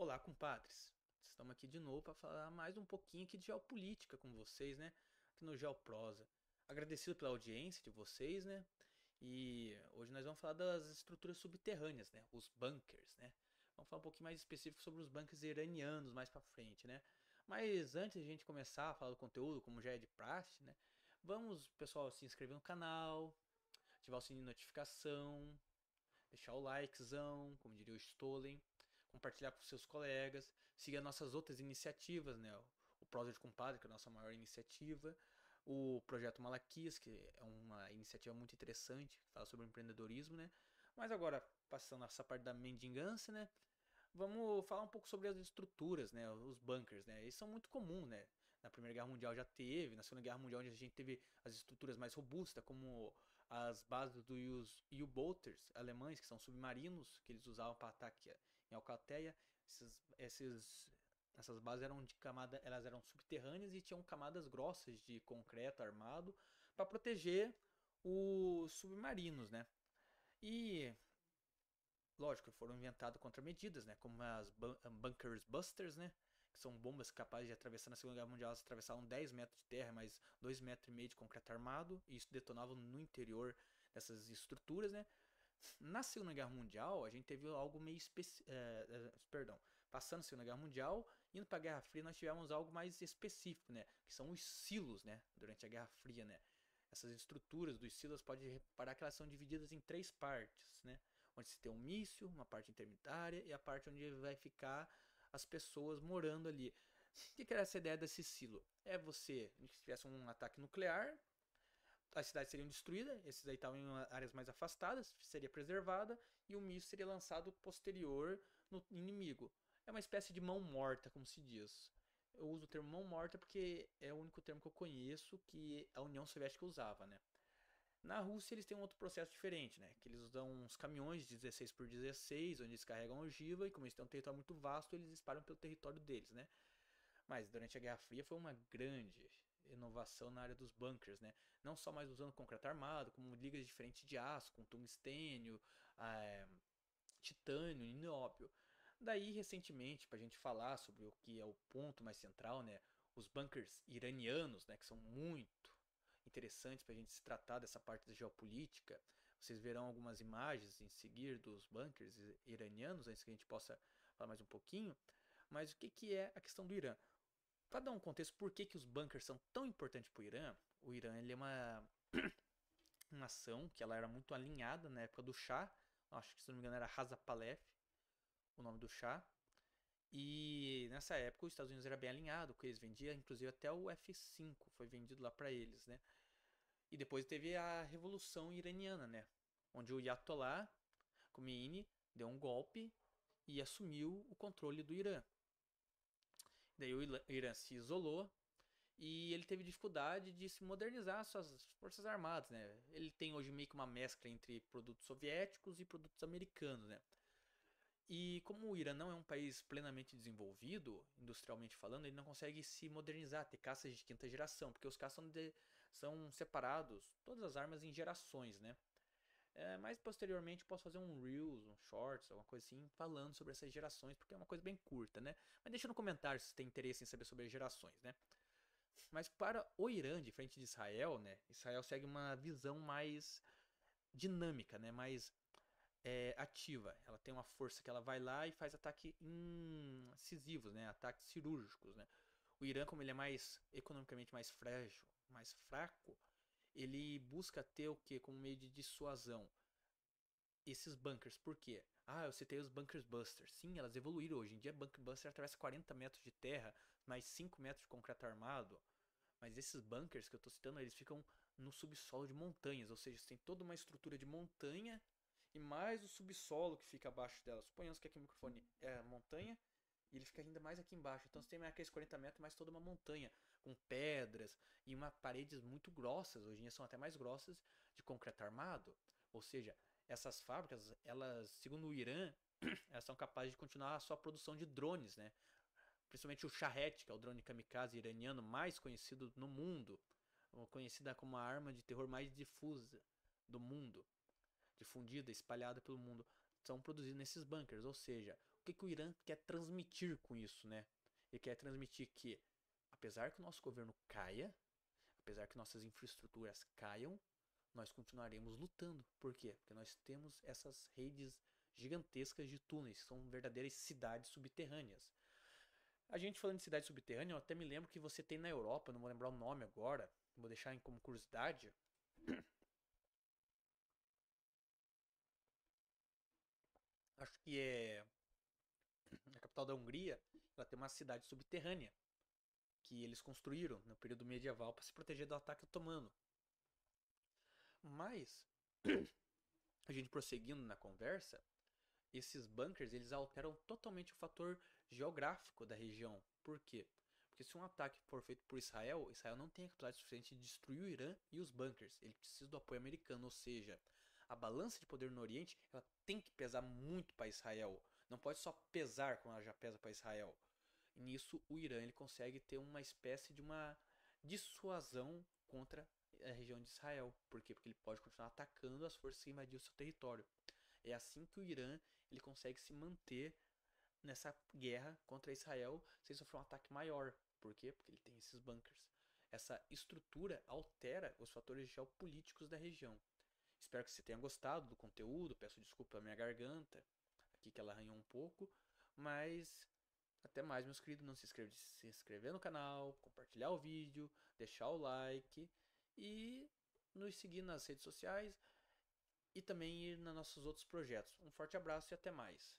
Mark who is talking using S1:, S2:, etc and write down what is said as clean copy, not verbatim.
S1: Olá, compadres. Estamos aqui de novo para falar mais um pouquinho aqui de geopolítica com vocês, né? Aqui no Geoprosa. Agradecido pela audiência de vocês, né? E hoje nós vamos falar das estruturas subterrâneas, né? Os bunkers, né? Vamos falar um pouquinho mais específico sobre os bunkers iranianos mais para frente, né? Mas antes de a gente começar a falar do conteúdo, como já é de praxe, né? Vamos, pessoal, se inscrever no canal, ativar o sininho de notificação, deixar o likezão, como diria o Stolen, compartilhar com seus colegas, seguir as nossas outras iniciativas, né? O Prosa de Compadre, que é a nossa maior iniciativa, o Projeto Malaquias, que é uma iniciativa muito interessante, que fala sobre empreendedorismo, né? Mas agora, passando essa parte da mendigância, né? Vamos falar um pouco sobre as estruturas, né? Os bunkers, né? Eles são muito comuns, né? Na Primeira Guerra Mundial já teve, na Segunda Guerra Mundial a gente teve as estruturas mais robustas, como as bases dos U-boaters alemães, que são submarinos, que eles usavam para ataque em Alcateia. Essas bases eram de camada, elas eram subterrâneas e tinham camadas grossas de concreto armado para proteger os submarinos, né? E lógico, foram inventadas contramedidas, né? Como as Bunkers Busters, né? Que são bombas capazes de atravessar na Segunda Guerra Mundial. Elas atravessavam 10 metros de terra, mais 2,5 metros de concreto armado. E isso detonava no interior dessas estruturas, né? Na Segunda Guerra Mundial, a gente teve algo meio específico. Perdão. Passando a Segunda Guerra Mundial, indo para a Guerra Fria, nós tivemos algo mais específico, né? Que são os silos, né? Durante a Guerra Fria, né? Essas estruturas dos silos, pode reparar que elas são divididas em três partes, né? Onde se tem um míssil, uma parte intermediária e a parte onde vai ficar as pessoas morando ali. O que era essa ideia desse silo? É você, se tivesse um ataque nuclear, as cidades seriam destruídas, esses aí estavam em áreas mais afastadas, seria preservada e o míssil seria lançado posterior no inimigo. É uma espécie de mão morta, como se diz. Eu uso o termo mão morta porque é o único termo que eu conheço que a União Soviética usava, né? Na Rússia eles têm um outro processo diferente, né? Que eles usam uns caminhões de 16 por 16, onde eles carregam ogiva e como eles têm um território muito vasto, eles espalham pelo território deles, né? Mas durante a Guerra Fria foi uma grande inovação na área dos bunkers, né? Não só mais usando concreto armado, como ligas diferentes de aço, com tungstênio, é, titânio, nióbio. Daí, recentemente, para a gente falar sobre o que é o ponto mais central, né? Os bunkers iranianos, né? Que são muito interessantes para a gente se tratar dessa parte da geopolítica. Vocês verão algumas imagens em seguir dos bunkers iranianos, antes que a gente possa falar mais um pouquinho. Mas o que, que é a questão do Irã? Para dar um contexto, por que, que os bunkers são tão importantes para o Irã ele é uma nação que ela era muito alinhada na época do Shah. Acho que, se não me engano, era Reza Pahlavi, o nome do Shah. E nessa época os Estados Unidos era bem alinhado com eles, vendia inclusive até o F-5 foi vendido lá para eles, né? E depois teve a Revolução Iraniana, né? Onde o Ayatollah Khomeini deu um golpe e assumiu o controle do Irã. Daí o Irã se isolou e ele teve dificuldade de se modernizar suas forças armadas, né? Ele tem hoje meio que uma mescla entre produtos soviéticos e produtos americanos, né? E como o Irã não é um país plenamente desenvolvido, industrialmente falando, ele não consegue se modernizar, ter caças de quinta geração, porque os caças são separados, todas as armas em gerações, né? Mais posteriormente posso fazer um Reels, um Shorts, alguma coisa assim, falando sobre essas gerações, porque é uma coisa bem curta, né? Mas deixa no comentário se tem interesse em saber sobre as gerações, né? Mas para o Irã, de frente de Israel, né? Israel segue uma visão mais dinâmica, né? Mais ativa. Ela tem uma força que ela vai lá e faz ataques incisivos, né? Ataques cirúrgicos, né? O Irã, como ele é mais economicamente mais frágil, mais fraco, ele busca ter o que como meio de dissuasão? Esses bunkers. Por quê? Ah, eu citei os bunkers busters. Sim, elas evoluíram hoje em dia. Bunker buster atravessa 40 metros de terra, mais 5 metros de concreto armado. Mas esses bunkers que eu estou citando, eles ficam no subsolo de montanhas, ou seja, você tem toda uma estrutura de montanha e mais o subsolo que fica abaixo dela. Suponhamos que aqui o microfone é a montanha e ele fica ainda mais aqui embaixo. Então você tem aqueles 40 metros, mais toda uma montanha com pedras e uma paredes muito grossas, hoje em dia são até mais grossas, de concreto armado. Ou seja, essas fábricas, elas, segundo o Irã, elas são capazes de continuar a sua produção de drones, né? Principalmente o Shahed, que é o drone kamikaze iraniano mais conhecido no mundo, conhecida como a arma de terror mais difusa do mundo, difundida, espalhada pelo mundo, são produzidos nesses bunkers. Ou seja, que o Irã quer transmitir com isso, né? Ele quer transmitir que, apesar que o nosso governo caia, apesar que nossas infraestruturas caiam, nós continuaremos lutando. Por quê? Porque nós temos essas redes gigantescas de túneis, que são verdadeiras cidades subterrâneas. A gente falando de cidade subterrânea, eu até me lembro que você tem na Europa, não vou lembrar o nome agora, vou deixar como curiosidade. Acho que é a capital da Hungria, ela tem uma cidade subterrânea que eles construíram no período medieval para se proteger do ataque otomano. Mas a gente prosseguindo na conversa, esses bunkers eles alteram totalmente o fator geográfico da região. Por quê? Porque se um ataque for feito por Israel, Israel não tem a capacidade suficiente de destruir o Irã e os bunkers. Ele precisa do apoio americano, ou seja, a balança de poder no Oriente ela tem que pesar muito para Israel. Não pode só pesar como ela já pesa para Israel. E nisso o Irã ele consegue ter uma espécie de uma dissuasão contra a região de Israel. Por quê? Porque ele pode continuar atacando as forças que invadiram o seu território. É assim que o Irã ele consegue se manter nessa guerra contra Israel sem sofrer um ataque maior. Por quê? Porque ele tem esses bunkers. Essa estrutura altera os fatores geopolíticos da região. Espero que você tenha gostado do conteúdo. Peço desculpa pela minha garganta, aqui que ela arranhou um pouco. Mas até mais, meus queridos. Não se inscrever no canal, compartilhar o vídeo, deixar o like e nos seguir nas redes sociais e também ir nos nossos outros projetos. Um forte abraço e até mais.